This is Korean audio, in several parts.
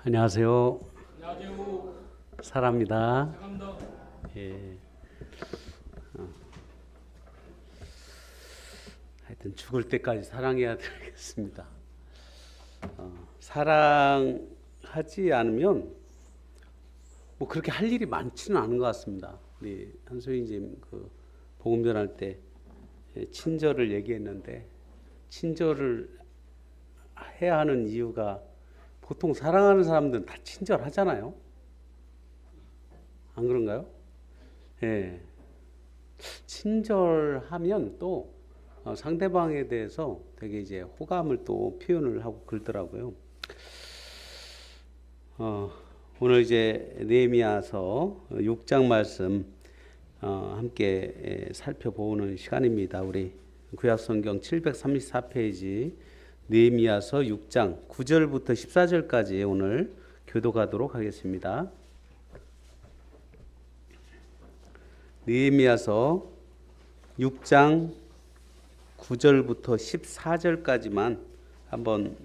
안녕하세요. 안녕하세요. 사라입니다. 사랑합니다. 예. 하여튼 죽을 때까지 사랑해야 되겠습니다. 사랑하지 않으면 뭐 그렇게 할 일이 많지는 않은 것 같습니다. 우리 한소희님 그 복음 전할 때 친절을 얘기했는데 친절을 해야 하는 이유가 보통 사랑하는 사람들은 다 친절하잖아요. 안 그런가요? 예. 친절하면 또 상대방에 대해서 되게 이제 호감을 또 표현을 하고 그러더라고요. 오늘 이제 느헤미야서 6장 말씀 함께 살펴보는 시간입니다. 우리 구약성경 734페이지 느헤미야서 6장 9절부터 14절까지 오늘 교독하도록 하겠습니다. 느헤미야서 6장 9절부터 14절까지만 한번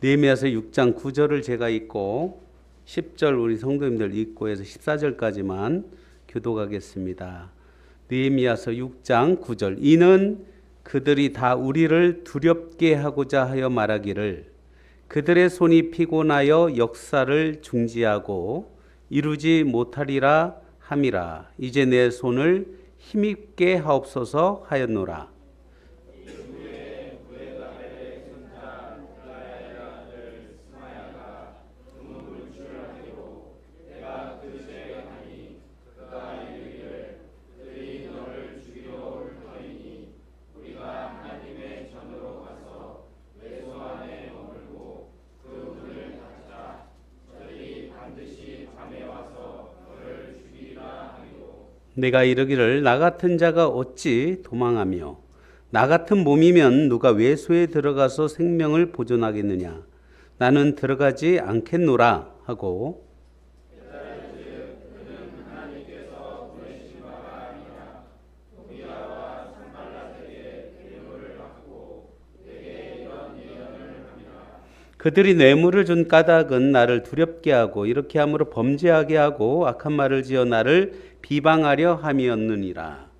느헤미야서 6장 9절을 제가 읽고 10절 우리 성도님들 읽고 해서 14절까지만 교독하겠습니다. 느헤미야서 6장 9절 이는 그들이 다 우리를 두렵게 하고자 하여 말하기를 그들의 손이 피곤하여 역사를 중지하고 이루지 못하리라 함이라. 이제 내 손을 힘있게 하옵소서 하였노라. 내가 이르기를 나 같은 자가 어찌 도망하며 나 같은 몸이면 누가 외소에 들어가서 생명을 보존하겠느냐. 나는 들어가지 않겠노라 하고 그들이 뇌물을 준 까닭은 나를 두렵게 하고 이렇게 함으로 범죄하게 하고 악한 말을 지어 나를 비방하려 함이었느니라.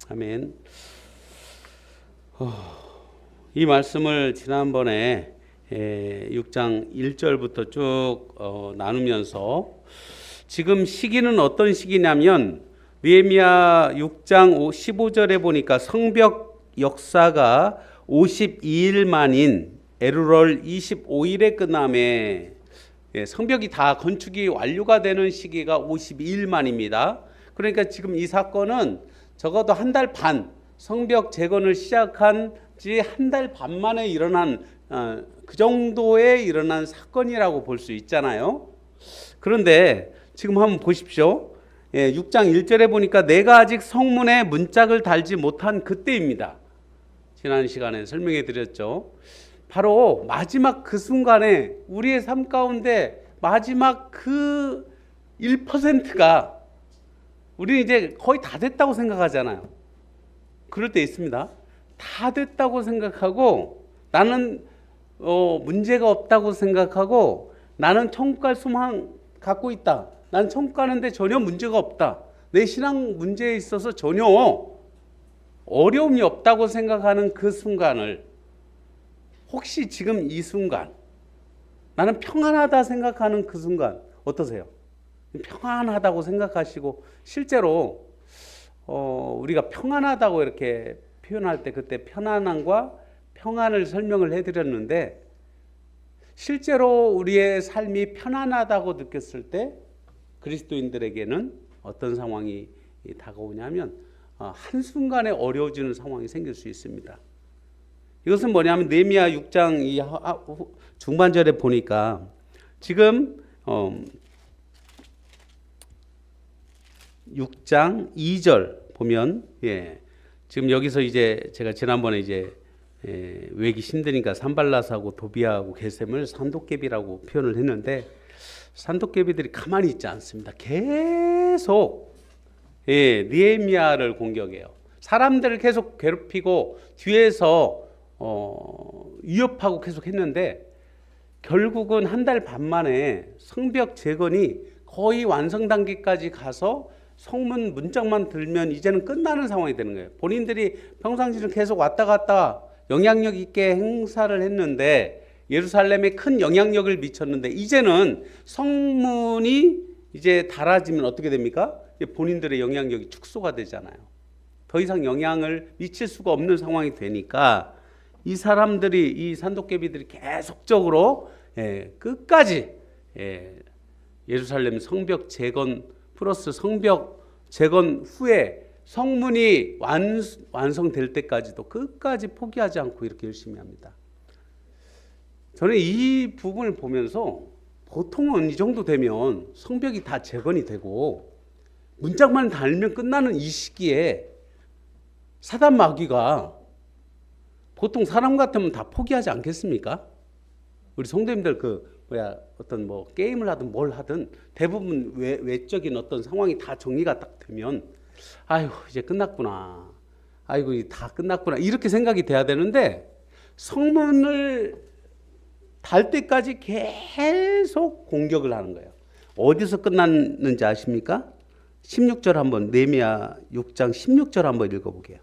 아멘. 이 말씀을 지난번에 6장 1절부터 쭉 나누면서 지금 시기는 어떤 시기냐면 느헤미야 6장 15절에 보니까 성벽 역사가 52일 만인 에루럴 25일에 끝남에 성벽이 다 건축이 완료가 되는 시기가 52일 만입니다. 그러니까 지금 이 사건은 적어도 한 달 반, 성벽 재건을 시작한 지 한 달 반 만에 일어난 그 정도에 일어난 사건이라고 볼 수 있잖아요. 그런데 지금 한번 보십시오. 6장 1절에 보니까 내가 아직 성문에 문짝을 달지 못한 그때입니다. 지난 시간에 설명해 드렸죠. 바로 마지막 그 순간에 우리의 삶 가운데 마지막 그 1%가 우리는 이제 거의 다 됐다고 생각하잖아요. 그럴 때 있습니다. 다 됐다고 생각하고 나는 문제가 없다고 생각하고 나는 천국 갈 소망 갖고 있다. 난 천국 가는데 전혀 문제가 없다. 내 신앙 문제에 있어서 전혀 어려움이 없다고 생각하는 그 순간을 혹시 지금 이 순간 나는 평안하다 생각하는 그 순간 어떠세요? 평안하다고 생각하시고 실제로 우리가 평안하다고 이렇게 표현할 때 그때 편안함과 평안을 설명을 해드렸는데 실제로 우리의 삶이 편안하다고 느꼈을 때 그리스도인들에게는 어떤 상황이 다가오냐면 한순간에 어려워지는 상황이 생길 수 있습니다. 이것은 뭐냐면 느헤미야 6장 이 중반절에 보니까 지금 6장 2절 보면 지금 여기서 이제 제가 지난번에 이제 외기 힘드니까 산발라사하고 도비아하고 게셈을 산도깨비라고 표현을 했는데, 산도깨비들이 가만히 있지 않습니다. 계속 느헤미야를 공격해요. 사람들을 계속 괴롭히고 뒤에서 위협하고 계속 했는데, 결국은 한 달 반 만에 성벽 재건이 거의 완성 단계까지 가서 성문 문짝만 들면 이제는 끝나는 상황이 되는 거예요. 본인들이 평상시는 계속 왔다 갔다 영향력 있게 행사를 했는데, 예루살렘에 큰 영향력을 미쳤는데, 이제는 성문이 이제 닫아지면 어떻게 됩니까? 본인들의 영향력이 축소가 되잖아요. 더 이상 영향을 미칠 수가 없는 상황이 되니까 이 사람들이, 이 산도깨비들이 계속적으로 끝까지 예루살렘 성벽 재건 플러스 성벽 재건 후에 성문이 완성될 때까지도 끝까지 포기하지 않고 이렇게 열심히 합니다. 저는 이 부분을 보면서 보통은 이 정도 되면 성벽이 다 재건이 되고 문짝만 달면 끝나는 이 시기에 사단 마귀가 보통 사람 같으면 다 포기하지 않겠습니까? 우리 성도님들 어떤 게임을 하든 뭘 하든 대부분 외적인 어떤 상황이 다 정리가 딱 되면, 아이고 이제 끝났구나, 아이고 다 끝났구나, 이렇게 생각이 돼야 되는데, 성문을 달 때까지 계속 공격을 하는 거예요. 어디서 끝났는지 아십니까? 16절 한번, 느헤미야 6장 16절 한번 읽어보게요.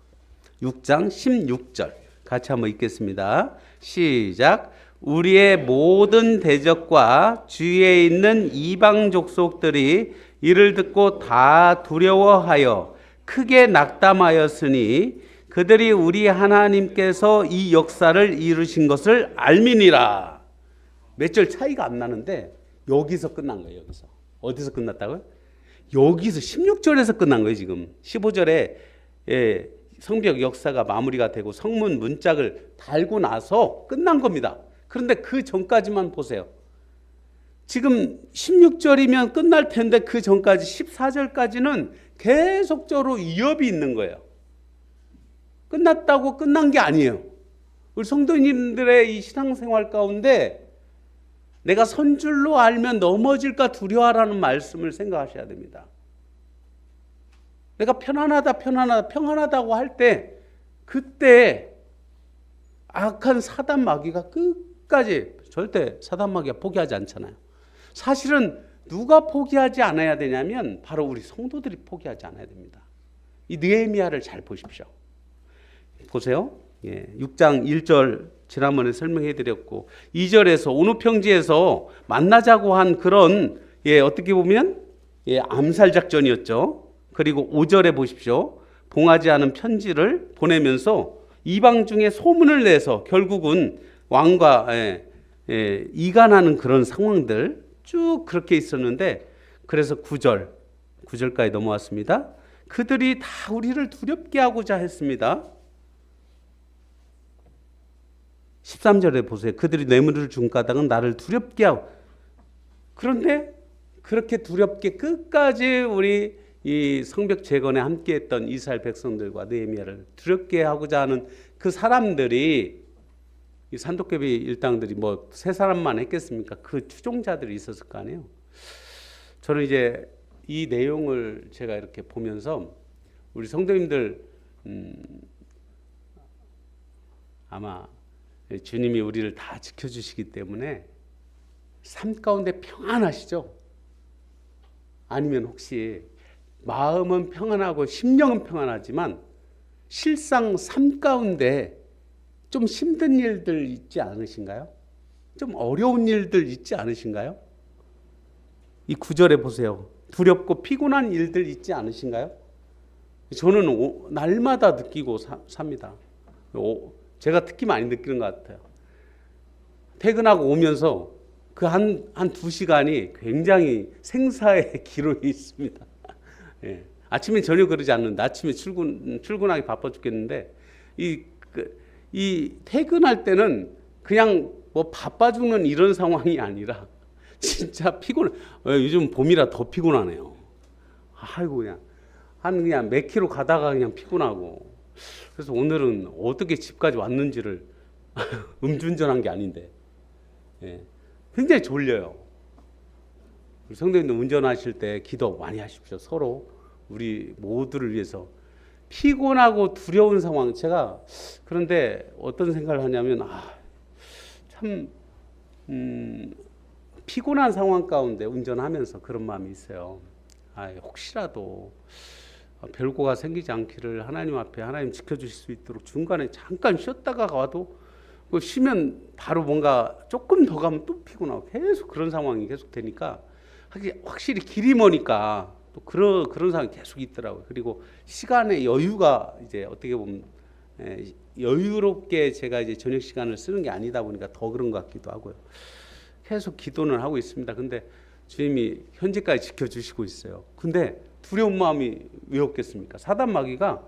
6장 16절 같이 한번 읽겠습니다. 시작. 우리의 모든 대적과 주위에 있는 이방 족속들이 이를 듣고 다 두려워하여 크게 낙담하였으니 그들이 우리 하나님께서 이 역사를 이루신 것을 알미니라. 몇 절 차이가 안 나는데 여기서 끝난 거예요. 여기서. 어디서 끝났다고요? 여기서 16절에서 끝난 거예요. 지금 15절에 성벽 역사가 마무리가 되고 성문 문짝을 달고 나서 끝난 겁니다. 그런데 그 전까지만 보세요. 지금 16절이면 끝날 텐데 그 전까지 14절까지는 계속적으로 위협이 있는 거예요. 끝났다고 끝난 게 아니에요. 우리 성도님들의 이 신앙생활 가운데 내가 선 줄로 알면 넘어질까 두려워하라는 말씀을 생각하셔야 됩니다. 내가 평안하다고 할 때, 그때 악한 사단 마귀가 끝까지, 절대 사단 마귀가 포기하지 않잖아요. 사실은 누가 포기하지 않아야 되냐면 바로 우리 성도들이 포기하지 않아야 됩니다. 이 느헤미야를 잘 보십시오. 보세요. 6장 1절 지난번에 설명해 드렸고, 2절에서 온누평지에서 만나자고 한 그런 어떻게 보면 암살 작전이었죠. 그리고 5절에 보십시오. 봉하지 않은 편지를 보내면서 이방 중에 소문을 내서 결국은 왕과 이간하는 그런 상황들 쭉 그렇게 있었는데, 그래서 9절까지 넘어왔습니다. 그들이 다 우리를 두렵게 하고자 했습니다. 13절에 보세요. 그들이 뇌물을 준 까닭은 나를 두렵게 하고. 그런데 그렇게 두렵게 끝까지 우리 이 성벽 재건에 함께했던 이스라엘 백성들과 느헤미야를 두렵게 하고자 하는 그 사람들이, 이 산도깨비 일당들이 세 사람만 했겠습니까? 그 추종자들이 있었을 거 아니에요. 저는 이제 이 내용을 제가 이렇게 보면서 우리 성도님들 아마 주님이 우리를 다 지켜주시기 때문에 삶 가운데 평안하시죠? 아니면 혹시 마음은 평안하고 심령은 평안하지만 실상 삶 가운데 좀 힘든 일들 있지 않으신가요? 좀 어려운 일들 있지 않으신가요? 이 9절에 보세요. 두렵고 피곤한 일들 있지 않으신가요? 저는 날마다 느끼고 삽니다. 제가 특히 많이 느끼는 것 같아요. 퇴근하고 오면서 그 한 2시간이 굉장히 생사의 기로에 있습니다. 아침에 전혀 그러지 않는데, 아침에 출근하기 바빠 죽겠는데, 이 퇴근할 때는 그냥 바빠 죽는 이런 상황이 아니라 진짜 피곤해. 요즘 봄이라 더 피곤하네요. 아이고 그냥 몇 킬로 가다가 그냥 피곤하고, 그래서 오늘은 어떻게 집까지 왔는지를 음주운전한 게 아닌데 예, 굉장히 졸려요. 우리 성도님들 운전하실 때 기도 많이 하십시오. 서로 우리 모두를 위해서. 피곤하고 두려운 상황, 제가 그런데 어떤 생각을 하냐면 참 피곤한 상황 가운데 운전하면서 그런 마음이 있어요. 혹시라도 별거가 생기지 않기를 하나님 앞에 하나님 지켜주실 수 있도록 중간에 잠깐 쉬었다가 와도 쉬면 바로 뭔가 조금 더 가면 또 피곤하고 계속 그런 상황이 계속 되니까 확실히 길이 머니까 또 그런 상황이 계속 있더라고요. 그리고 시간의 여유가 이제 어떻게 보면 여유롭게 제가 이제 저녁 시간을 쓰는 게 아니다 보니까 더 그런 것 같기도 하고요. 계속 기도는 하고 있습니다. 근데 주님이 현재까지 지켜주시고 있어요. 근데 두려운 마음이 왜 없겠습니까? 사단 마귀가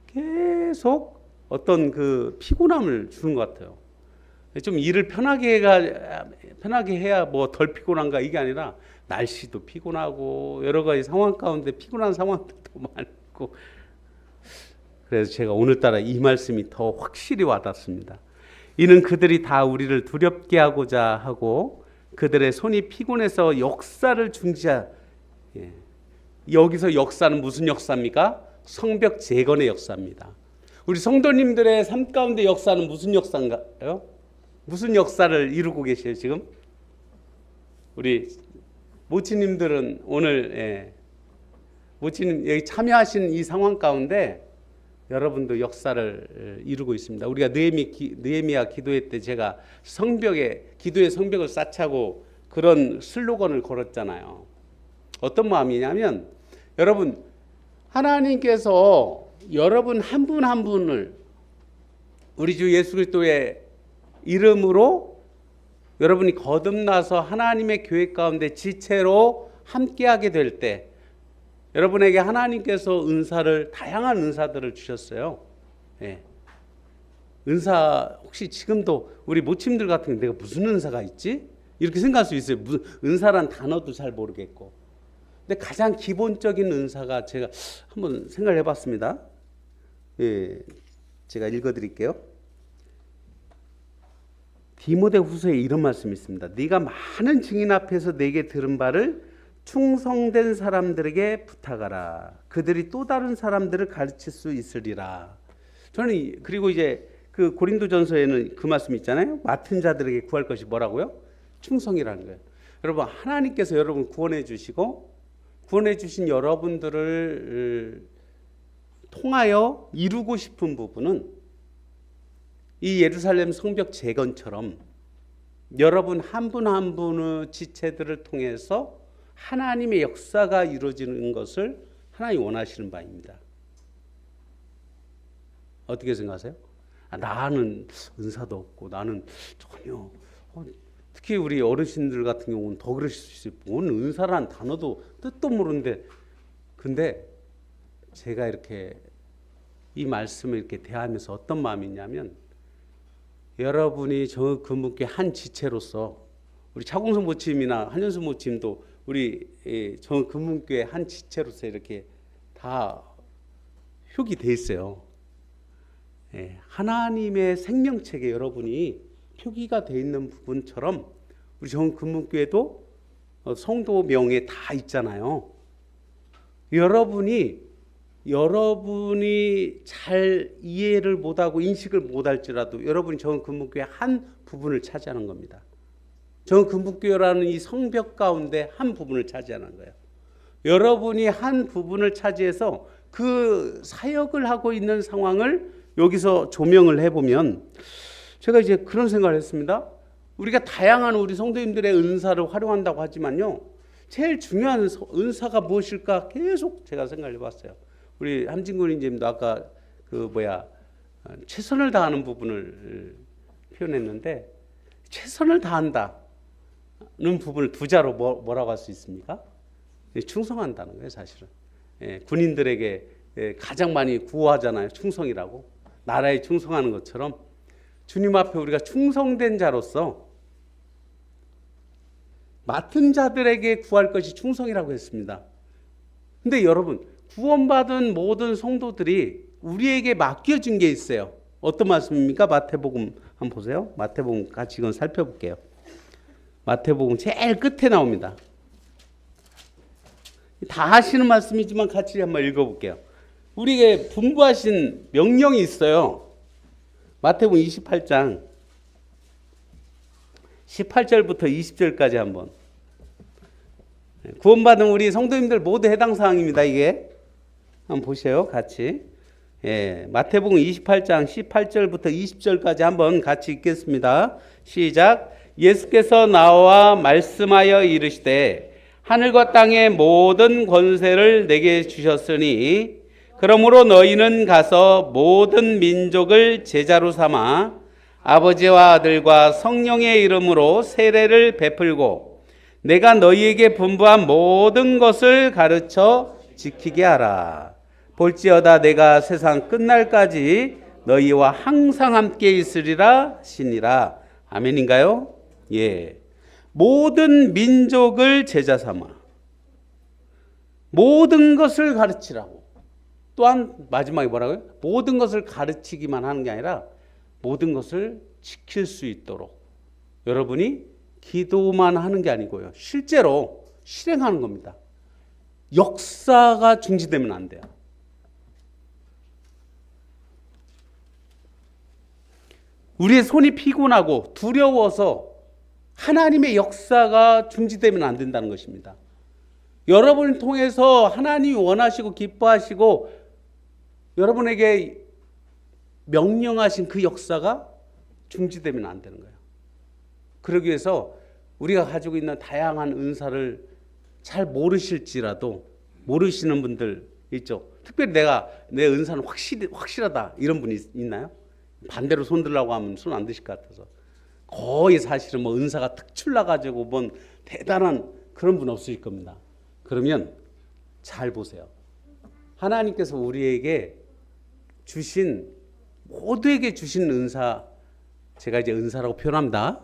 계속 어떤 그 피곤함을 주는 것 같아요. 좀 일을 편하게 해야 뭐 덜 피곤한가 이게 아니라 날씨도 피곤하고 여러 가지 상황 가운데 피곤한 상황들도 많고, 그래서 제가 오늘따라 이 말씀이 더 확실히 와닿습니다. 이는 그들이 다 우리를 두렵게 하고자 하고 그들의 손이 피곤해서 역사를 중지하. 여기서 역사는 무슨 역사입니까? 성벽 재건의 역사입니다. 우리 성도님들의 삶 가운데 역사는 무슨 역사인가요? 무슨 역사를 이루고 계세요 지금? 우리 모치님들은 오늘 모치님 여기 참여하신 이 상황 가운데 여러분도 역사를 이루고 있습니다. 우리가 느헤미야 기도회 때 제가 기도의 성벽을 쌓자고 그런 슬로건을 걸었잖아요. 어떤 마음이냐면, 여러분 하나님께서 여러분 한 분 한 분을 우리 주 예수 그리스도의 이름으로 여러분이 거듭나서 하나님의 교회 가운데 지체로 함께하게 될 때 여러분에게 하나님께서 다양한 은사들을 주셨어요. 은사, 혹시 지금도 우리 모침들 같은 게 내가 무슨 은사가 있지? 이렇게 생각할 수 있어요. 무슨 은사란 단어도 잘 모르겠고. 근데 가장 기본적인 은사가 제가 한번 생각을 해봤습니다. 제가 읽어드릴게요. 디모데후서에 이런 말씀이 있습니다. 네가 많은 증인 앞에서 내게 들은 바를 충성된 사람들에게 부탁하라. 그들이 또 다른 사람들을 가르칠 수 있으리라. 저는 그리고 이제 그 고린도전서에는 그 말씀이 있잖아요. 맡은 자들에게 구할 것이 뭐라고요? 충성이라는 거예요. 여러분 하나님께서 여러분 구원해 주시고 구원해 주신 여러분들을 통하여 이루고 싶은 부분은 이 예루살렘 성벽 재건처럼 여러분 한 분 한 분의 지체들을 통해서 하나님의 역사가 이루어지는 것을 하나님이 원하시는 바입니다. 어떻게 생각하세요? 나는 은사도 없고 나는 전혀, 특히 우리 어르신들 같은 경우는 더 그러실 수 있어요. 뭔 은사란 단어도 뜻도 모르는데, 근데 제가 이렇게 이 말씀을 이렇게 대하면서 어떤 마음이 있냐면, 여러분이 저 근무교회 한 지체로서, 우리 차공성 모침이나 한현수 모침도 우리 저 근무교회 한 지체로서 이렇게 다 표기 돼 있어요. 하나님의 생명책에 여러분이 표기가 돼 있는 부분처럼 우리 저 근무교회도 성도명에 다 있잖아요. 여러분이 잘 이해를 못하고 인식을 못할지라도 여러분이 정은근무교회 한 부분을 차지하는 겁니다. 정은근무교회라는 이 성벽 가운데 한 부분을 차지하는 거예요. 여러분이 한 부분을 차지해서 그 사역을 하고 있는 상황을 여기서 조명을 해보면, 제가 이제 그런 생각을 했습니다. 우리가 다양한 우리 성도님들의 은사를 활용한다고 하지만요, 제일 중요한 은사가 무엇일까 계속 제가 생각을 해봤어요. 우리 함진군 인재님도 아까 최선을 다하는 부분을 표현했는데, 최선을 다한다는 부분을 두 자로 뭐라고 할 수 있습니까? 충성한다는 거예요, 사실은. 군인들에게 가장 많이 구호하잖아요, 충성이라고. 나라에 충성하는 것처럼 주님 앞에 우리가 충성된 자로서 맡은 자들에게 구할 것이 충성이라고 했습니다. 근데 여러분, 구원받은 모든 성도들이 우리에게 맡겨준 게 있어요. 어떤 말씀입니까? 마태복음 한번 보세요. 마태복음 같이 이건 살펴볼게요. 마태복음 제일 끝에 나옵니다. 다 하시는 말씀이지만 같이 한번 읽어볼게요. 우리에게 분부하신 명령이 있어요. 마태복음 28장 18절부터 20절까지 한번. 구원받은 우리 성도님들 모두 해당 사항입니다. 이게 한번 보세요. 같이. 마태복음 28장 18절부터 20절까지 한번 같이 읽겠습니다. 시작. 예수께서 나와 말씀하여 이르시되 하늘과 땅의 모든 권세를 내게 주셨으니 그러므로 너희는 가서 모든 민족을 제자로 삼아 아버지와 아들과 성령의 이름으로 세례를 베풀고 내가 너희에게 분부한 모든 것을 가르쳐 지키게 하라. 볼지어다 내가 세상 끝날까지 너희와 항상 함께 있으리라 하시니라. 아멘인가요? 예. 모든 민족을 제자 삼아 모든 것을 가르치라고. 또한 마지막에 뭐라고요? 모든 것을 가르치기만 하는 게 아니라 모든 것을 지킬 수 있도록 여러분이 기도만 하는 게 아니고요. 실제로 실행하는 겁니다. 역사가 중지되면 안 돼요. 우리의 손이 피곤하고 두려워서 하나님의 역사가 중지되면 안 된다는 것입니다. 여러분을 통해서 하나님이 원하시고 기뻐하시고 여러분에게 명령하신 그 역사가 중지되면 안 되는 거예요. 그러기 위해서 우리가 가지고 있는 다양한 은사를 잘 모르실지라도 모르시는 분들 있죠. 특별히 내가 내 은사는 확실하다 이런 분이 있나요? 반대로 손 들라고 하면 손 안 드실 것 같아서 거의 사실은 뭐 은사가 특출나 가지고 뭔 대단한 그런 분 없으실 겁니다. 그러면 잘 보세요. 하나님께서 우리에게 주신 모두에게 주신 은사, 제가 이제 은사라고 표현합니다.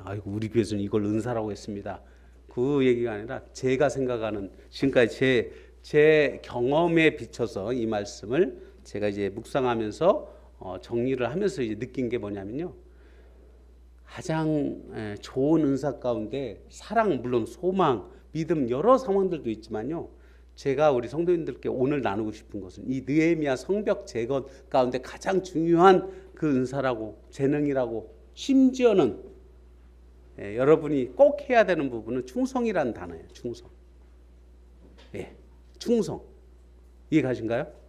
아이고 우리 교회에서는 이걸 은사라고 했습니다. 그 얘기가 아니라 제가 생각하는 지금까지 제 경험에 비춰서 이 말씀을 제가 이제 묵상하면서 정리를 하면서 이제 느낀 게 뭐냐면요. 가장 좋은 은사 가운데 사랑, 물론 소망, 믿음 여러 상황들도 있지만요. 제가 우리 성도님들께 오늘 나누고 싶은 것은 이 느헤미야 성벽 재건 가운데 가장 중요한 그 은사라고 재능이라고 심지어는 여러분이 꼭 해야 되는 부분은 충성이라는 단어예요. 충성. 충성. 이해 가신가요?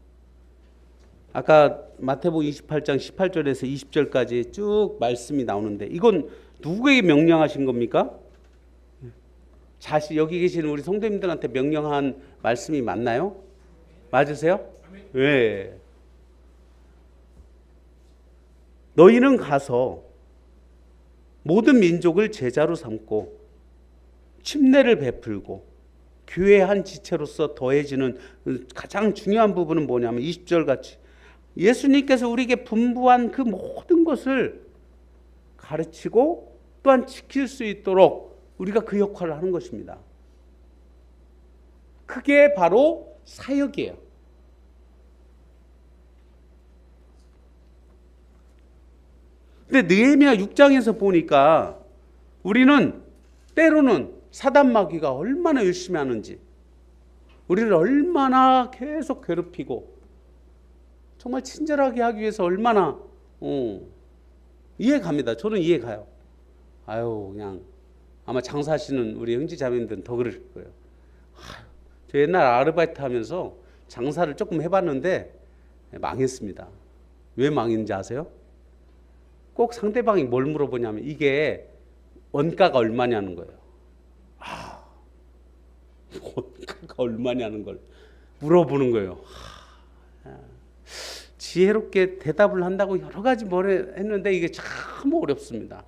아까 마태복음 28장 18절에서 20절까지 쭉 말씀이 나오는데 이건 누구에게 명령하신 겁니까? 여기 계시는 우리 성도님들한테 명령한 말씀이 맞나요? 맞으세요? 네. 너희는 가서 모든 민족을 제자로 삼고 침례를 베풀고 교회의 한 지체로서 더해지는 가장 중요한 부분은 뭐냐면 20절 같이 예수님께서 우리에게 분부한 그 모든 것을 가르치고 또한 지킬 수 있도록 우리가 그 역할을 하는 것입니다. 그게 바로 사역이에요. 근데 느헤미야 6장에서 보니까 우리는 때로는 사단 마귀가 얼마나 열심히 하는지 우리를 얼마나 계속 괴롭히고 정말 친절하게 하기 위해서 얼마나 이해 갑니다. 저는 이해 가요. 그냥 아마 장사하시는 우리 형제 자매님들은 더 그럴 거예요. 저 옛날 아르바이트 하면서 장사를 조금 해봤는데 망했습니다. 왜 망했는지 아세요? 꼭 상대방이 뭘 물어보냐면 이게 원가가 얼마냐는 거예요. 원가가 얼마냐는 걸 물어보는 거예요. 지혜롭게 대답을 한다고 여러 가지 했는데 이게 참 어렵습니다.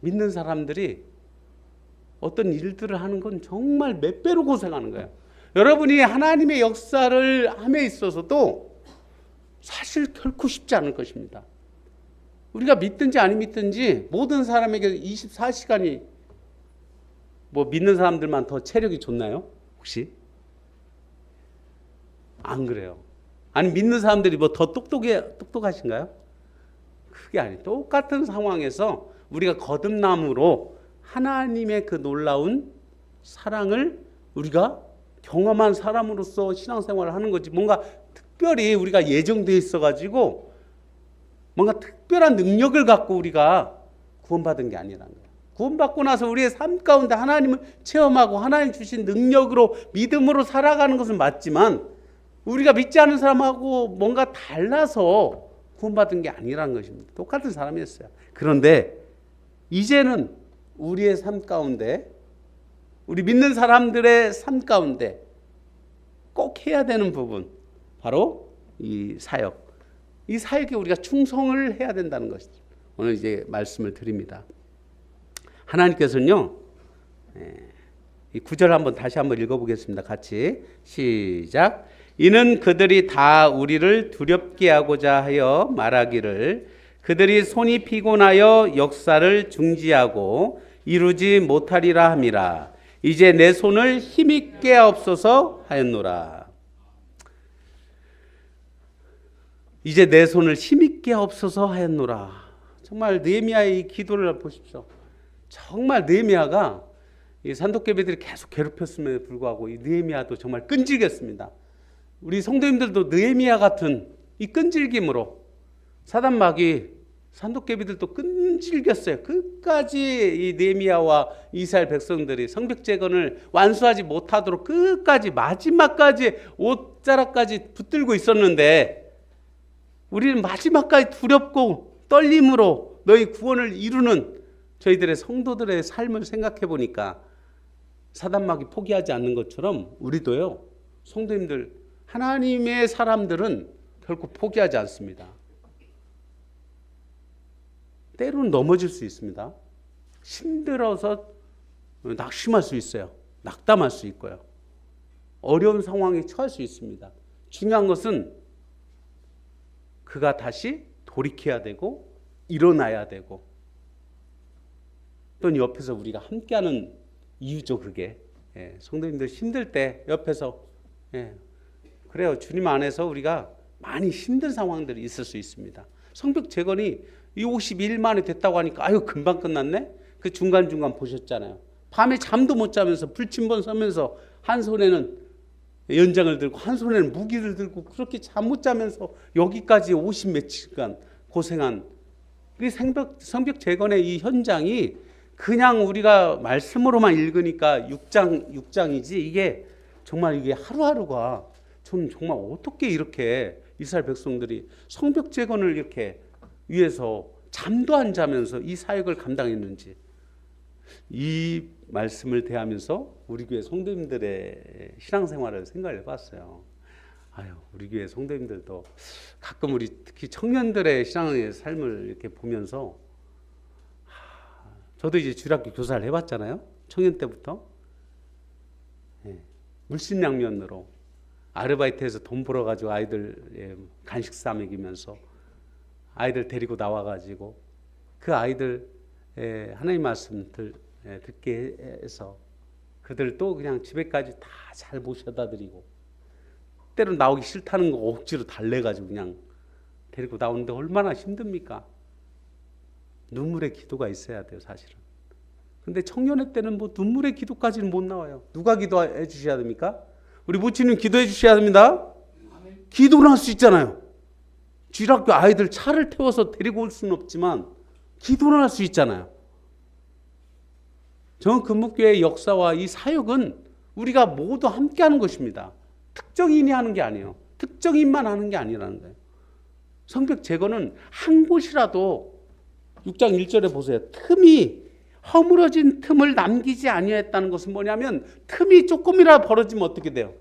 믿는 사람들이 어떤 일들을 하는 건 정말 몇 배로 고생하는 거예요. 여러분이 하나님의 역사를 함에 있어서도 사실 결코 쉽지 않을 것입니다. 우리가 믿든지 안 믿든지 모든 사람에게 24시간이 뭐 믿는 사람들만 더 체력이 좋나요? 혹시? 안 그래요. 아니 믿는 사람들이 뭐 더 똑똑하신가요? 그게 아니에요. 똑같은 상황에서 우리가 거듭남으로 하나님의 그 놀라운 사랑을 우리가 경험한 사람으로서 신앙생활을 하는 거지, 뭔가 특별히 우리가 예정되어 있어가지고 뭔가 특별한 능력을 갖고 우리가 구원받은 게 아니라는 거예요. 구원받고 나서 우리의 삶 가운데 하나님을 체험하고 하나님 주신 능력으로 믿음으로 살아가는 것은 맞지만 우리가 믿지 않은 사람하고 뭔가 달라서 구원받은 게 아니라는 것입니다. 똑같은 사람이었어요. 그런데 이제는 우리의 삶 가운데, 우리 믿는 사람들의 삶 가운데 꼭 해야 되는 부분, 바로 이 사역. 이 사역에 우리가 충성을 해야 된다는 것이죠. 오늘 이제 말씀을 드립니다. 하나님께서는요, 이 구절 한번 다시 한번 읽어보겠습니다. 같이 시작. 이는 그들이 다 우리를 두렵게 하고자 하여 말하기를 그들이 손이 피곤하여 역사를 중지하고 이루지 못하리라 함이라. 이제 내 손을 힘있게 하옵소서 하였노라. 이제 내 손을 힘있게 하옵소서 하였노라. 정말 느헤미야의 이 기도를 보십시오. 정말 느헤미야가 이 산도깨비들이 계속 괴롭혔음에도 불구하고 이 느헤미야도 정말 끈질겼습니다. 우리 성도님들도 느헤미야 같은 이 끈질김으로 사단마귀 산도깨비들도 끈질겼어요. 끝까지 이 느헤미야와 이스라엘 백성들이 성벽재건을 완수하지 못하도록 끝까지 마지막까지 옷자락까지 붙들고 있었는데 우리는 마지막까지 두렵고 떨림으로 너희 구원을 이루는 저희들의 성도들의 삶을 생각해 보니까 사단마귀 포기하지 않는 것처럼 우리도요, 성도님들, 하나님의 사람들은 결코 포기하지 않습니다. 때로는 넘어질 수 있습니다. 힘들어서 낙심할 수 있어요. 낙담할 수 있고요. 어려운 상황에 처할 수 있습니다. 중요한 것은 그가 다시 돌이켜야 되고 일어나야 되고, 또 옆에서 우리가 함께하는 이유죠. 그게 성도님들 힘들 때 옆에서 그래요. 주님 안에서 우리가 많이 힘든 상황들이 있을 수 있습니다. 성벽 재건이 이 51일 만에 됐다고 하니까 아유 금방 끝났네. 그 중간중간 보셨잖아요. 밤에 잠도 못 자면서 불침번 서면서 한 손에는 연장을 들고 한 손에는 무기를 들고 그렇게 잠 못 자면서 여기까지 50 며칠간 고생한 그 성벽 재건의 이 현장이 그냥 우리가 말씀으로만 읽으니까 6장이지 이게 정말 이게 하루하루가 전 정말 어떻게 이렇게 이스라엘 백성들이 성벽 재건을 이렇게 위해서 잠도 안 자면서 이 사역을 감당했는지, 이 말씀을 대하면서 우리 교회 성도님들의 신앙생활을 생각을 해봤어요. 아유, 우리 교회 성도님들도 가끔 우리 특히 청년들의 신앙의 삶을 이렇게 보면서 저도 이제 주일학교 교사를 해봤잖아요. 청년 때부터 물신양면으로 아르바이트해서 돈 벌어가지고 아이들 간식 싸 먹이면서 아이들 데리고 나와가지고 그 아이들 하나님 말씀 듣게 해서 그들도 그냥 집에까지 다 잘 모셔다 드리고, 때로 나오기 싫다는 거 억지로 달래가지고 그냥 데리고 나오는데 얼마나 힘듭니까? 눈물의 기도가 있어야 돼요, 사실은. 근데 청년회 때는 뭐 눈물의 기도까지는 못 나와요. 누가 기도해 주셔야 됩니까? 우리 모친님 기도해 주셔야 됩니다. 기도는 할 수 있잖아요. 주일학교 아이들 차를 태워서 데리고 올 수는 없지만 기도는 할 수 있잖아요. 정금목교회의 역사와 이 사역은 우리가 모두 함께 하는 것입니다. 특정인이 하는 게 아니에요. 특정인만 하는 게 아니라는 거예요. 성벽 재건은 한 곳이라도 6장 1절에 보세요. 틈이 허물어진 틈을 남기지 아니했다는 것은 뭐냐면 틈이 조금이라도 벌어지면 어떻게 돼요?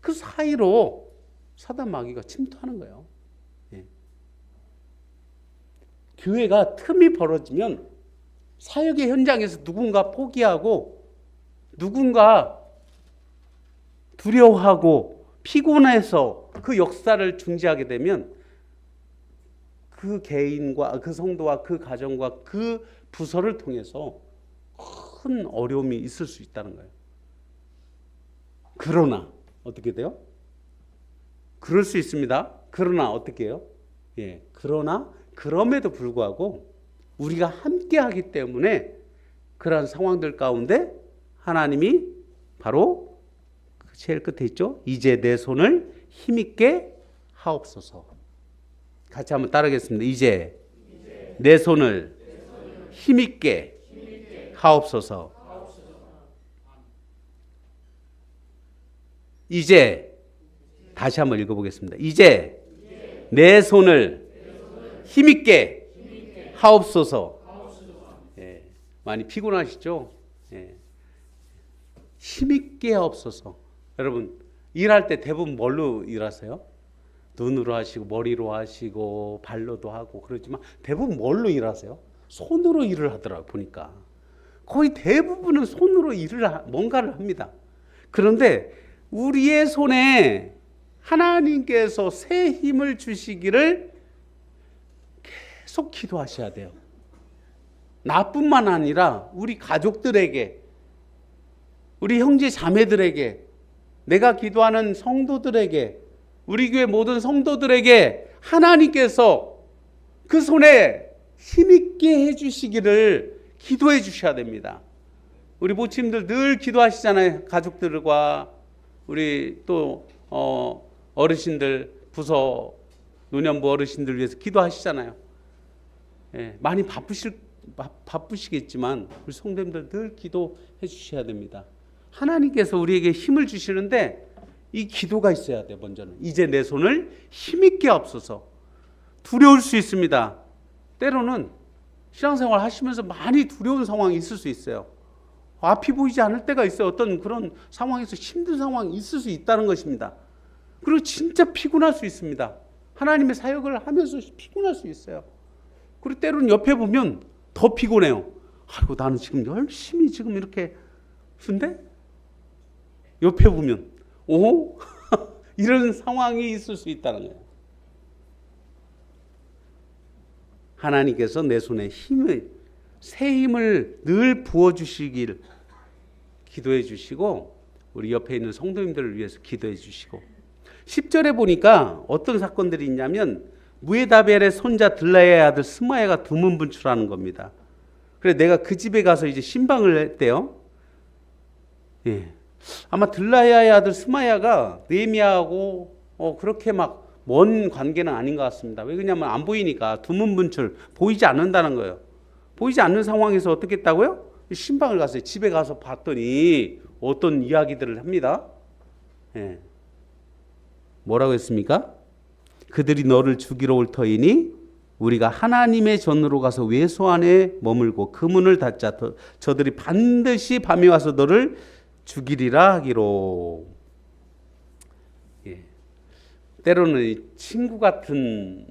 그 사이로 사단 마귀가 침투하는 거예요. 교회가 틈이 벌어지면 사역의 현장에서 누군가 포기하고 누군가 두려워하고 피곤해서 그 역사를 중지하게 되면 그 개인과 그 성도와 그 가정과 그 부서를 통해서 큰 어려움이 있을 수 있다는 거예요. 그러나 어떻게 돼요? 그럴 수 있습니다. 그러나 어떻게 해요? 예, 그러나 그럼에도 불구하고 우리가 함께 하기 때문에 그러한 상황들 가운데 하나님이 바로 제일 끝에 있죠. 이제 내 손을 힘있게 하옵소서. 같이 한번 따르겠습니다. 이제 내 손을 힘있게 하옵소서. 이제 다시 한번 읽어보겠습니다. 이제 내 손을 힘있게 하옵소서. 예, 많이 피곤하시죠? 예. 힘있게 하옵소서. 여러분 일할 때 대부분 뭘로 일하세요? 눈으로 하시고 머리로 하시고 발로도 하고 그러지만 대부분 뭘로 일하세요? 손으로 일을 하더라고요. 보니까 거의 대부분은 손으로 뭔가를 합니다. 그런데 우리의 손에 하나님께서 새 힘을 주시기를 계속 기도하셔야 돼요. 나뿐만 아니라 우리 가족들에게, 우리 형제 자매들에게, 내가 기도하는 성도들에게, 우리 교회 모든 성도들에게 하나님께서 그 손에 힘있게 해주시기를 기도해 주셔야 됩니다. 우리 모친들 늘 기도하시잖아요. 가족들과 우리 또 어르신들, 부서 노년부 어르신들 위해서 기도하시잖아요. 예, 많이 바쁘시겠지만 우리 성도님들 늘 기도해 주셔야 됩니다. 하나님께서 우리에게 힘을 주시는데 이 기도가 있어야 돼. 먼저는 이제 내 손을 힘있게 하옵소서. 두려울 수 있습니다. 때로는 신앙생활 하시면서 많이 두려운 상황이 있을 수 있어요. 앞이 보이지 않을 때가 있어요. 어떤 그런 상황에서 힘든 상황이 있을 수 있다는 것입니다. 그리고 진짜 피곤할 수 있습니다. 하나님의 사역을 하면서 피곤할 수 있어요. 그리고 때로는 옆에 보면 더 피곤해요. 아이고 나는 지금 열심히 지금 이렇게 근데 옆에 보면 오 이런 상황이 있을 수 있다는 거예요. 하나님께서 내 손에 새 힘을 늘 부어주시길 기도해 주시고 우리 옆에 있는 성도님들을 위해서 기도해 주시고 10절에 보니까 어떤 사건들이 있냐면 무에다벨의 손자 들라야의 아들 스마야가 두문분출하는 겁니다. 그래서 내가 그 집에 가서 이제 신방을 했대요. 예. 아마 들라야의 아들 스마야가 느헤미야하고 그렇게 막 먼 관계는 아닌 것 같습니다. 왜 그러냐면 안 보이니까 두문분출 보이지 않는다는 거예요. 보이지 않는 상황에서 어떻게 했다고요? 신방을 갔어요. 집에 가서 봤더니 어떤 이야기들을 합니다. 예. 뭐라고 했습니까? 그들이 너를 죽이러 올 터이니 우리가 하나님의 전으로 가서 외소 안에 머물고 그 문을 닫자. 저들이 반드시 밤에 와서 너를 죽이리라 하기로. 예. 때로는 친구 같은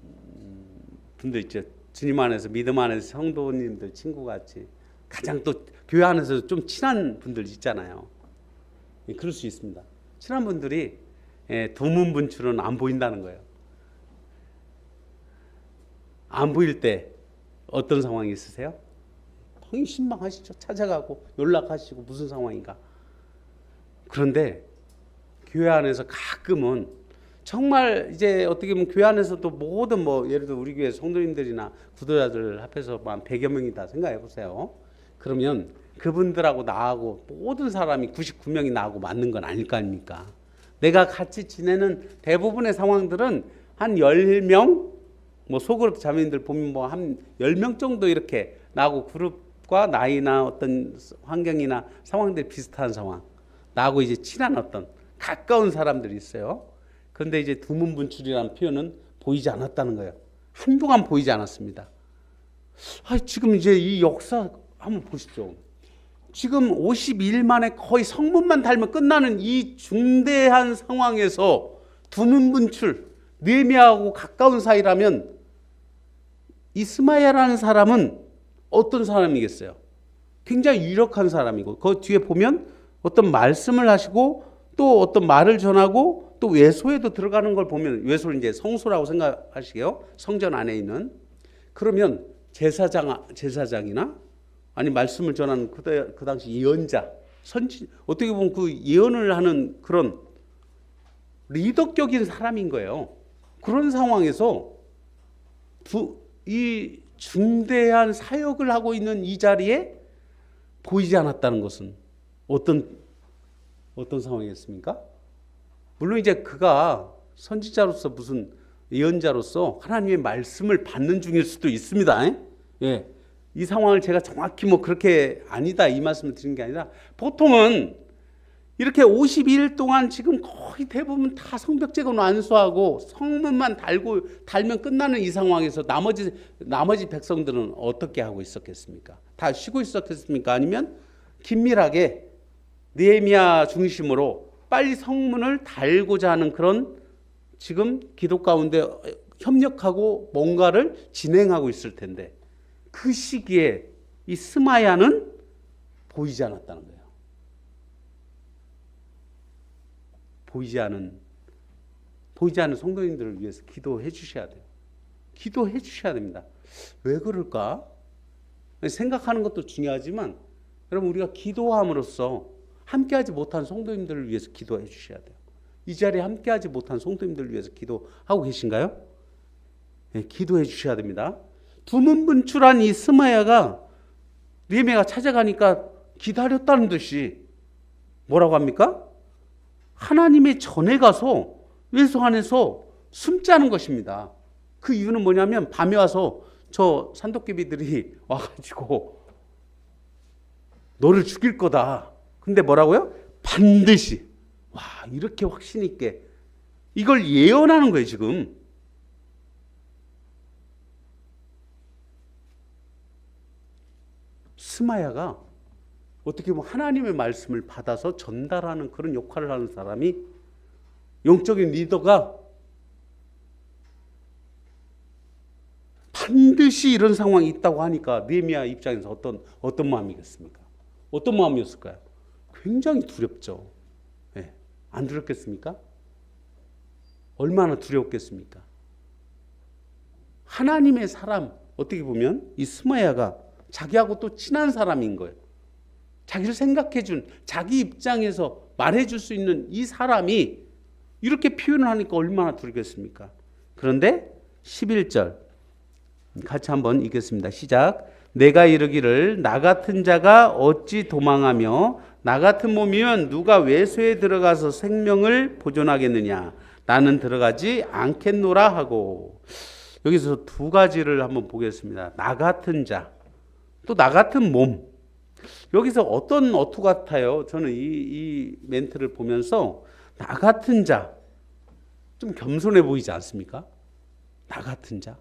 분들 있죠. 주님 안에서 믿음 안에서 성도님들 친구같이 가장 또 교회 안에서 좀 친한 분들 있잖아요. 예, 그럴 수 있습니다. 친한 분들이 두문분출은 안 보인다는 거예요. 안 보일 때 어떤 상황이 있으세요? 거의 신망하시죠. 찾아가고 연락하시고 무슨 상황인가. 그런데 교회 안에서 가끔은 정말 이제 어떻게 보면 교회 안에서도 모든 예를 들어 우리 교회 성도님들이나 구도자들 합해서 한 100여 명이다 생각해 보세요. 그러면 그분들하고 나하고 모든 사람이 99명이 나하고 맞는 건 아닐 거 아닙니까? 내가 같이 지내는 대부분의 상황들은 한 10명, 소그룹 자매님들 보면 한 10명 정도 이렇게 나하고 그룹과 나이나 어떤 환경이나 상황들이 비슷한 상황, 나하고 이제 친한 어떤 가까운 사람들이 있어요. 그런데 이제 두문분출이라는 표현은 보이지 않았다는 거예요. 한동안 보이지 않았습니다. 지금 이제 이 역사 한번 보십시오. 지금 52일 만에 거의 성문만 달면 끝나는 이 중대한 상황에서 두문분출, 느헤미야하고 가까운 사이라면 이 스마야라는 사람은 어떤 사람이겠어요? 굉장히 유력한 사람이고 그 뒤에 보면 어떤 말씀을 하시고 또 어떤 말을 전하고 또 외소에도 들어가는 걸 보면 외소를 이제 성소라고 생각하시게요. 성전 안에 있는. 그러면 제사장이나 아니 말씀을 전하는 그 당시 예언자, 선지 어떻게 보면 그 예언을 하는 그런 리더격인 사람인 거예요. 그런 상황에서 이 중대한 사역을 하고 있는 이 자리에 보이지 않았다는 것은 어떤 상황이었습니까? 물론 이제 그가 선지자로서 무슨 예언자로서 하나님의 말씀을 받는 중일 수도 있습니다. 예. 이 상황을 제가 정확히 뭐 그렇게 아니다 이 말씀을 드리는 게 아니라, 보통은 이렇게 52일 동안 지금 거의 대부분 다 성벽재건 완수하고 성문만 달면 끝나는 이 상황에서 나머지 백성들은 어떻게 하고 있었겠습니까? 다 쉬고 있었겠습니까? 아니면 긴밀하게 느헤미야 중심으로 빨리 성문을 달고자 하는 그런 지금 기도 가운데 협력하고 뭔가를 진행하고 있을 텐데, 그 시기에 이 스마야는 보이지 않았다는 거예요. 보이지 않은 성도님들을 위해서 기도해 주셔야 돼요. 기도해 주셔야 됩니다. 왜 그럴까? 생각하는 것도 중요하지만 여러분, 우리가 기도함으로써 함께하지 못한 성도님들을 위해서 기도해 주셔야 돼요. 이 자리에 함께하지 못한 성도님들을 위해서 기도하고 계신가요? 네, 기도해 주셔야 됩니다. 두문분출한 이 스마야가 느헤미야가 찾아가니까 기다렸다는 듯이 뭐라고 합니까? 하나님의 전에 가서 외소 안에서 숨자는 것입니다. 그 이유는 뭐냐면, 밤에 와서 저 산도깨비들이 와가지고 너를 죽일 거다. 근데 뭐라고요? 반드시. 와, 이렇게 확신 있게 이걸 예언하는 거예요. 지금 스마야가 어떻게 보면 하나님의 말씀을 받아서 전달하는 그런 역할을 하는 사람이, 영적인 리더가 반드시 이런 상황이 있다고 하니까 느헤미야 입장에서 어떤 마음이겠습니까? 어떤 마음이었을까요? 굉장히 두렵죠. 네. 안 두렵겠습니까? 얼마나 두려웠겠습니까? 하나님의 사람, 어떻게 보면 이 스마야가 자기하고 또 친한 사람인 거예요. 자기를 생각해준, 자기 입장에서 말해줄 수 있는 이 사람이 이렇게 표현을 하니까 얼마나 두렵겠습니까? 그런데 11절 같이 한번 읽겠습니다. 시작. 내가 이르기를 나 같은 자가 어찌 도망하며 나 같은 몸이면 누가 외소에 들어가서 생명을 보존하겠느냐. 나는 들어가지 않겠노라 하고. 여기서 두 가지를 한번 보겠습니다. 나 같은 자, 또 나 같은 몸. 여기서 어떤 어투 같아요? 저는 이 멘트를 보면서 나 같은 자, 좀 겸손해 보이지 않습니까? 나 같은 자.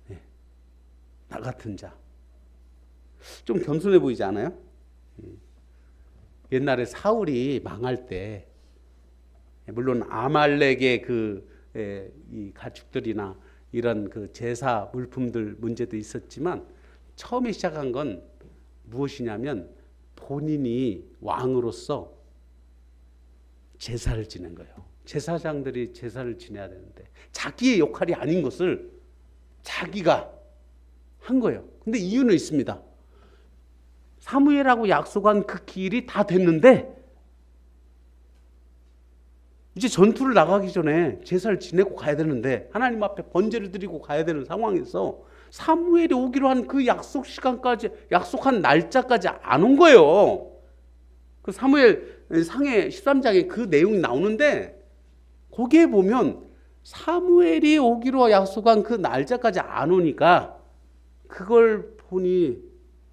네. 나 같은 자. 좀 겸손해 보이지 않아요? 옛날에 사울이 망할 때, 물론 아말렉의 이 가축들이나 이런 그 제사 물품들 문제도 있었지만, 처음에 시작한 건 무엇이냐면 본인이 왕으로서 제사를 지낸 거예요. 제사장들이 제사를 지내야 되는데 자기의 역할이 아닌 것을 자기가 한 거예요. 근데 이유는 있습니다. 사무엘하고 약속한 그 길이 다 됐는데 이제 전투를 나가기 전에 제사를 지내고 가야 되는데, 하나님 앞에 번제를 드리고 가야 되는 상황에서 사무엘이 오기로 한 그 약속 시간까지, 약속한 날짜까지 안 온 거예요. 그 사무엘 상해 13장에 그 내용이 나오는데, 거기에 보면 사무엘이 오기로 약속한 그 날짜까지 안 오니까 그걸 보니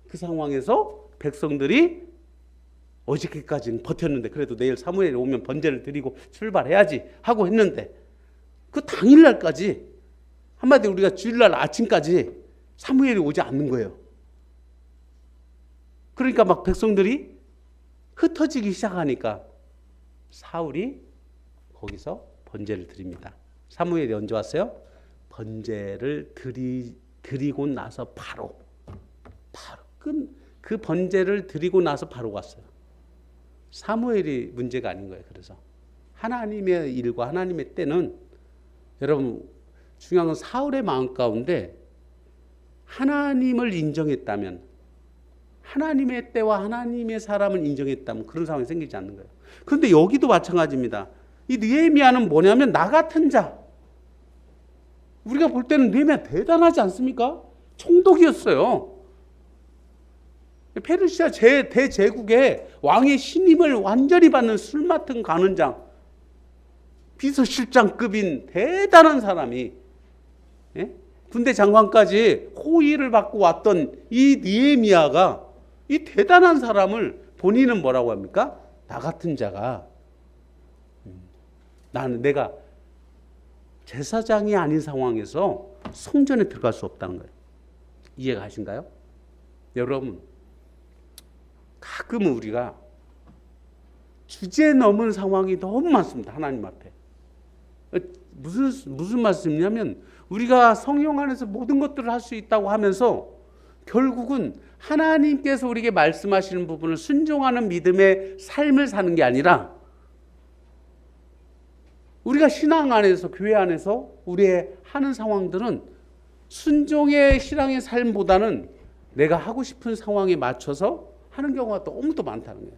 그 상황에서 백성들이 어저께까지는 버텼는데 그래도 내일 사무엘이 오면 번제를 드리고 출발해야지 하고 했는데, 그 당일날까지, 한마디로 우리가 주일날 아침까지 사무엘이 오지 않는 거예요. 그러니까 막 백성들이 흩어지기 시작하니까 사울이 거기서 번제를 드립니다. 사무엘이 언제 왔어요? 번제를 드리고 나서 바로 그 번제를 드리고 나서 바로 왔어요. 사무엘이 문제가 아닌 거예요. 그래서 하나님의 일과 하나님의 때는, 여러분 중요한 건 사울의 마음 가운데 하나님을 인정했다면, 하나님의 때와 하나님의 사람을 인정했다면 그런 상황이 생기지 않는 거예요. 그런데 여기도 마찬가지입니다. 이 느헤미야는 뭐냐면 나 같은 자. 우리가 볼 때는 느헤미야 대단하지 않습니까? 총독이었어요. 페르시아 대제국의 왕의 신임을 완전히 받는 술 맡은 간원장, 비서실장급인 대단한 사람이, 예? 군대 장관까지 호의를 받고 왔던 이 느헤미야가, 이 대단한 사람을 본인은 뭐라고 합니까? 나 같은 자가, 내가 제사장이 아닌 상황에서 성전에 들어갈 수 없다는 거예요. 이해가 가신가요? 여러분, 가끔 우리가 주제 넘은 상황이 너무 많습니다. 하나님 앞에. 무슨 말씀이냐면, 우리가 성령 안에서 모든 것들을 할 수 있다고 하면서 결국은 하나님께서 우리에게 말씀하시는 부분을 순종하는 믿음의 삶을 사는 게 아니라, 우리가 신앙 안에서, 교회 안에서 우리의 하는 상황들은 순종의 신앙의 삶보다는 내가 하고 싶은 상황에 맞춰서 하는 경우가 너무 더 많다는 거예요.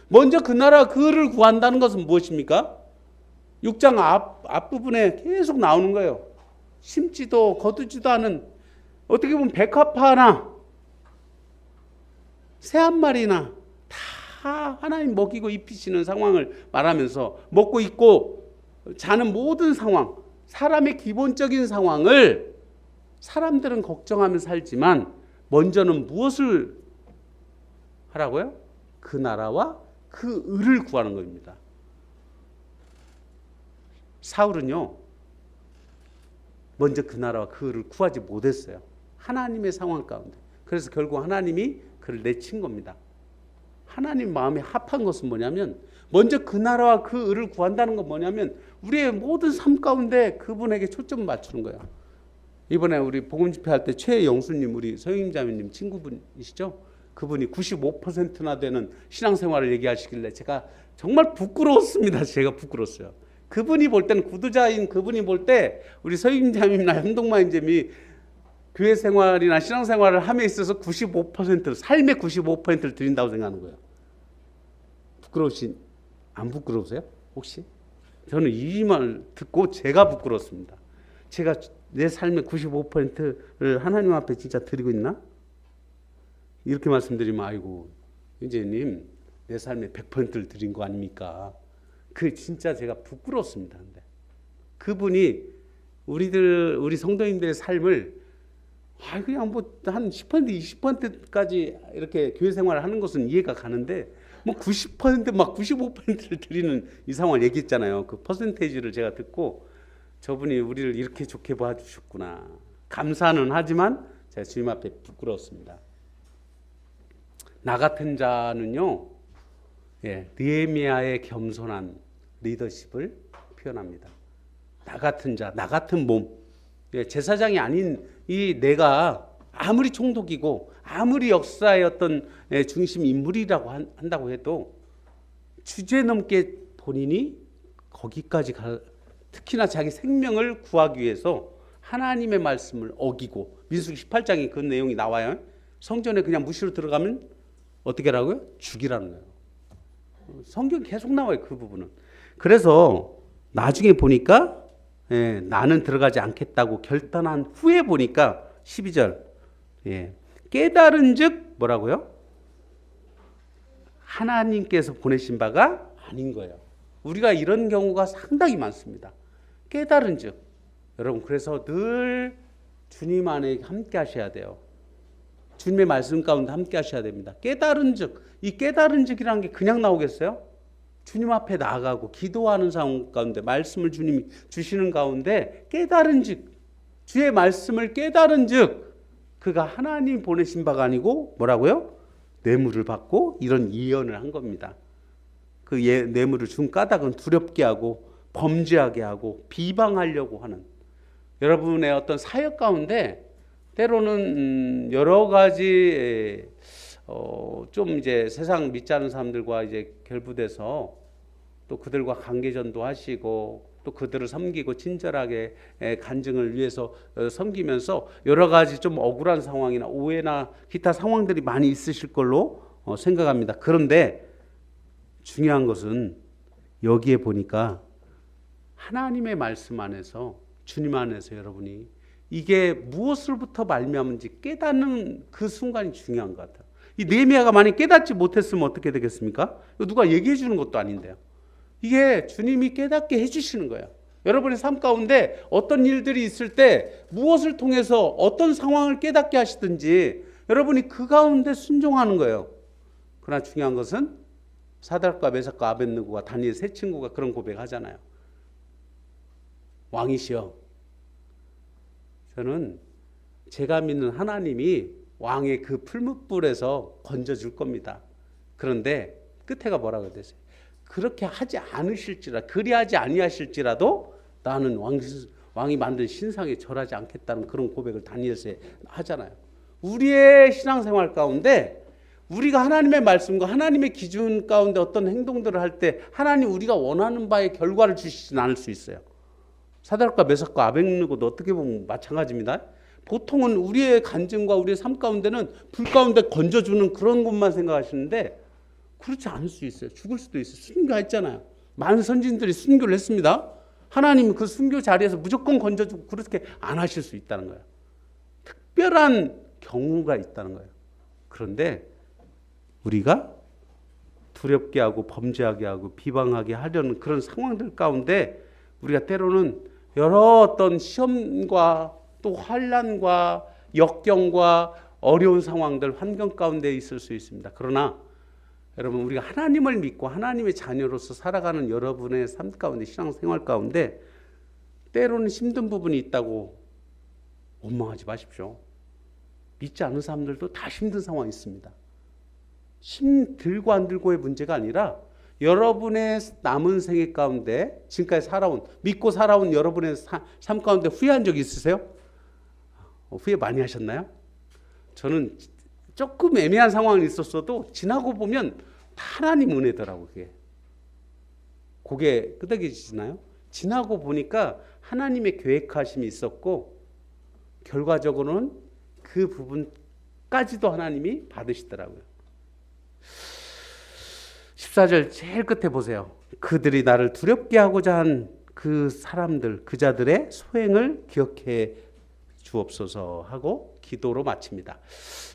먼저 그 나라 그를 구한다는 것은 무엇입니까? 6장 앞부분에 계속 나오는 거예요. 심지도 거두지도 않은, 어떻게 보면 백합화 하나, 새 한 마리나 다 하나님 먹이고 입히시는 상황을 말하면서, 먹고 입고 자는 모든 상황, 사람의 기본적인 상황을 사람들은 걱정하며 살지만 먼저는 무엇을 하라고요? 그 나라와 그 의를 구하는 겁니다. 사울은요, 먼저 그 나라와 그 의를 구하지 못했어요. 하나님의 상황 가운데. 그래서 결국 하나님이 그를 내친 겁니다. 하나님 마음에 합한 것은 뭐냐면, 먼저 그 나라와 그 의를 구한다는 건 뭐냐면, 우리의 모든 삶 가운데 그분에게 초점을 맞추는 거예요. 이번에 우리 복음 집회할 때 최영수님, 우리 서영임자매님 친구분이시죠? 그분이 95%나 되는 신앙생활을 얘기하시길래 제가 정말 부끄러웠습니다. 제가 부끄러웠어요. 그분이 볼 때는, 구두자인 그분이 볼 때 우리 서영임자매님이나 현동마임자매님이 교회 생활이나 신앙생활을 함에 있어서 95%, 삶의 95%를 드린다고 생각하는 거예요. 안 부끄러우세요? 혹시? 저는 이 말 듣고 제가 부끄러웠습니다. 제가 내 삶의 95%를 하나님 앞에 진짜 드리고 있나? 이렇게 말씀드리면, 아이고, 윤재님, 내 삶의 100%를 드린 거 아닙니까? 그 진짜 제가 부끄럽습니다. 근데 그분이 우리 성도님들의 삶을 그냥 뭐 한 10%, 20%까지 이렇게 교회 생활을 하는 것은 이해가 가는데, 뭐 90%, 막 95%를 드리는 이 상황을 얘기했잖아요. 그 퍼센테이지를 제가 듣고, 저분이 우리를 이렇게 좋게 봐주셨구나. 감사는 하지만 제가 주님 앞에 부끄러웠습니다. 나 같은 자는요, 느헤미야의 겸손한 리더십을 표현합니다. 나 같은 자, 나 같은 몸. 제사장이 아닌 이 내가 아무리 총독이고 아무리 역사의 어떤 중심 인물이라고 한다고 해도 주제 넘게 본인이 거기까지 특히나 자기 생명을 구하기 위해서 하나님의 말씀을 어기고, 민수기 18장에 그 내용이 나와요. 성전에 그냥 무시로 들어가면 어떻게 하라고요? 죽이라는 거예요. 성경 계속 나와요, 그 부분은. 그래서 나중에 보니까 나는 들어가지 않겠다고 결단한 후에 보니까 12절, 깨달은 즉 뭐라고요? 하나님께서 보내신 바가 아닌 거예요. 우리가 이런 경우가 상당히 많습니다. 깨달은 즉, 여러분, 그래서 늘 주님 안에 함께 하셔야 돼요. 주님의 말씀 가운데 함께 하셔야 됩니다. 깨달은 즉, 이 깨달은 즉이라는 게 그냥 나오겠어요? 주님 앞에 나아가고 기도하는 상황 가운데 말씀을 주님이 주시는 가운데 깨달은 즉, 주의 말씀을 깨달은 즉, 그가 하나님 보내신 바가 아니고 뭐라고요? 뇌물을 받고 이런 예언을 한 겁니다. 그 뇌물을 준 까닭은 두렵게 하고 범죄하게 하고 비방하려고 하는, 여러분의 어떤 사역 가운데 때로는 여러 가지 좀 이제 세상 믿지 않는 사람들과 이제 결부돼서 또 그들과 관계전도 하시고 또 그들을 섬기고 친절하게 간증을 위해서 섬기면서 여러 가지 좀 억울한 상황이나 오해나 기타 상황들이 많이 있으실 걸로 생각합니다. 그런데 중요한 것은 여기에 보니까 하나님의 말씀 안에서, 주님 안에서 여러분이 이게 무엇으로부터 말미암은지 깨닫는 그 순간이 중요한 것 같아요. 이 느헤미야가 만약 깨닫지 못했으면 어떻게 되겠습니까? 누가 얘기해 주는 것도 아닌데요. 이게 주님이 깨닫게 해주시는 거예요. 여러분의 삶 가운데 어떤 일들이 있을 때 무엇을 통해서 어떤 상황을 깨닫게 하시든지 여러분이 그 가운데 순종하는 거예요. 그러나 중요한 것은 사드락과 메삭과 아벳느고가, 다니엘 세 친구가 그런 고백하잖아요. 왕이시여, 저는 제가 믿는 하나님이 왕의 그 풀무불에서 건져줄 겁니다. 그런데 끝에가 뭐라고 됐어요? 그렇게 하지 않으실지라, 그리하지 아니하실지라도 나는 왕이 만든 신상에 절하지 않겠다는 그런 고백을 다니엘서에 하잖아요. 우리의 신앙생활 가운데 우리가 하나님의 말씀과 하나님의 기준 가운데 어떤 행동들을 할 때 하나님 우리가 원하는 바의 결과를 주시진 않을 수 있어요. 사드락과 메삭과 아벳느고도 어떻게 보면 마찬가지입니다. 보통은 우리의 간증과 우리의 삶 가운데는 불 가운데 건져주는 그런 것만 생각하시는데 그렇지 않을 수 있어요. 죽을 수도 있어요. 순교했잖아요. 많은 선진들이 순교를 했습니다. 하나님은 그 순교 자리에서 무조건 건져주고 그렇게 안 하실 수 있다는 거예요. 특별한 경우가 있다는 거예요. 그런데 우리가 두렵게 하고 범죄하게 하고 비방하게 하려는 그런 상황들 가운데 우리가 때로는 여러 어떤 시험과 또 환난과 역경과 어려운 상황들, 환경 가운데 있을 수 있습니다. 그러나 여러분, 우리가 하나님을 믿고 하나님의 자녀로서 살아가는 여러분의 삶 가운데, 신앙생활 가운데 때로는 힘든 부분이 있다고 원망하지 마십시오. 믿지 않는 사람들도 다 힘든 상황이 있습니다. 힘 들고 안 들고의 문제가 아니라 여러분의 남은 생애 가운데 지금까지 믿고 살아온 여러분의 삶 가운데 후회한 적이 있으세요? 후회 많이 하셨나요? 저는 조금 애매한 상황이 있었어도 지나고 보면 하나님 은혜더라고요. 그게 끄덕여지시나요? 지나고 보니까 하나님의 계획하심이 있었고 결과적으로는 그 부분까지도 하나님이 받으시더라고요. 14절 제일 끝에 보세요. 그들이 나를 두렵게 하고자 한 그 사람들, 그 자들의 소행을 기억해 주옵소서 하고 기도로 마칩니다.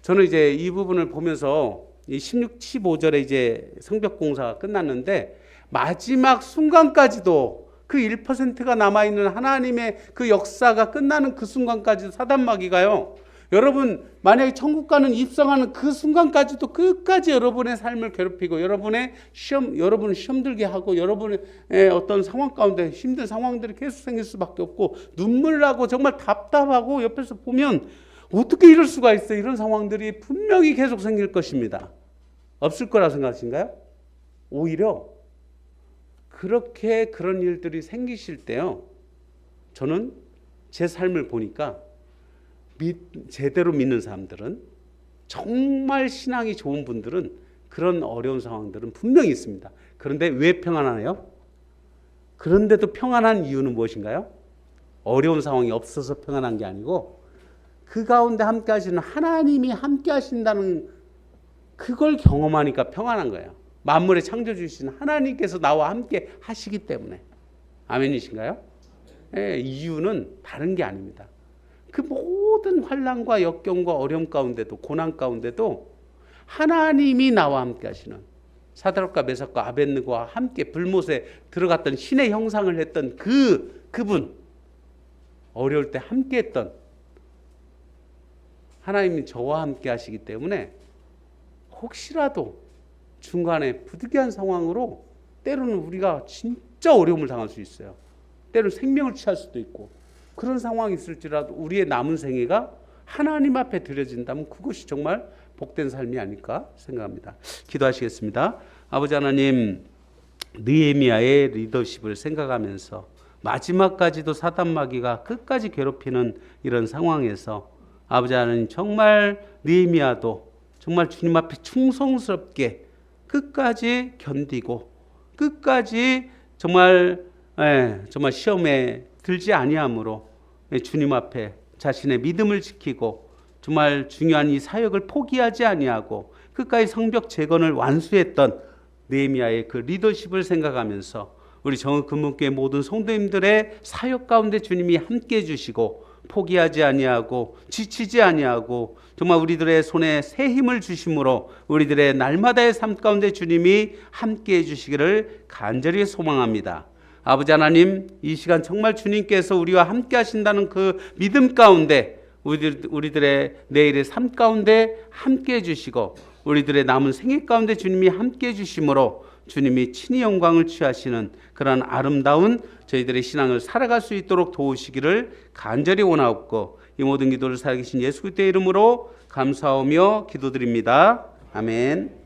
저는 이제 이 부분을 보면서 이 16, 15절에 이제 성벽 공사가 끝났는데 마지막 순간까지도 그 1%가 남아있는 하나님의 그 역사가 끝나는 그 순간까지도 사단마귀가요. 여러분 만약에 천국 가는 입성하는 그 순간까지도 끝까지 여러분의 삶을 괴롭히고 여러분을 시험 들게 하고 여러분의 어떤 상황 가운데 힘든 상황들이 계속 생길 수밖에 없고 눈물 나고 정말 답답하고 옆에서 보면 어떻게 이럴 수가 있어요. 이런 상황들이 분명히 계속 생길 것입니다. 없을 거라 생각하신가요? 오히려 그렇게 그런 일들이 생기실 때요. 저는 제 삶을 보니까 제대로 믿는 사람들은 정말 신앙이 좋은 분들은 그런 어려운 상황들은 분명히 있습니다. 그런데 왜 평안하네요? 그런데도 평안한 이유는 무엇인가요? 어려운 상황이 없어서 평안한 게 아니고 그 가운데 함께 하시는 하나님이 함께 하신다는 그걸 경험하니까 평안한 거예요. 만물의 창조주신 하나님께서 나와 함께 하시기 때문에. 아멘이신가요? 네, 이유는 다른 게 아닙니다. 그 모든 환난과 역경과 어려움 가운데도 고난 가운데도 하나님이 나와 함께 하시는 사드락과 메삭과 아벳느고와 함께 불못에 들어갔던 신의 형상을 했던 그분 어려울 때 함께 했던 하나님이 저와 함께 하시기 때문에 혹시라도 중간에 부득이한 상황으로 때로는 우리가 진짜 어려움을 당할 수 있어요. 때로는 생명을 취할 수도 있고 그런 상황이 있을지라도 우리의 남은 생애가 하나님 앞에 드려진다면 그것이 정말 복된 삶이 아닐까 생각합니다. 기도하시겠습니다. 아버지 하나님, 느헤미야의 리더십을 생각하면서 마지막까지도 사단마귀가 끝까지 괴롭히는 이런 상황에서 아버지 하나님 정말 느헤미야도 정말 주님 앞에 충성스럽게 끝까지 견디고 끝까지 정말 시험에 들지 아니함으로 주님 앞에 자신의 믿음을 지키고 정말 중요한 이 사역을 포기하지 아니하고 끝까지 성벽 재건을 완수했던 느헤미야의 그 리더십을 생각하면서 우리 정읍근문교회 모든 성도님들의 사역 가운데 주님이 함께해 주시고 포기하지 아니하고 지치지 아니하고 정말 우리들의 손에 새 힘을 주심으로 우리들의 날마다의 삶 가운데 주님이 함께해 주시기를 간절히 소망합니다. 아버지 하나님, 이 시간 정말 주님께서 우리와 함께 하신다는 그 믿음 가운데 우리들의 내일의 삶 가운데 함께해 주시고 우리들의 남은 생애 가운데 주님이 함께해 주심으로 주님이 친히 영광을 취하시는 그런 아름다운 저희들의 신앙을 살아갈 수 있도록 도우시기를 간절히 원하옵고 이 모든 기도를 살아계신 예수 그리스도의 이름으로 감사하며 기도드립니다. 아멘.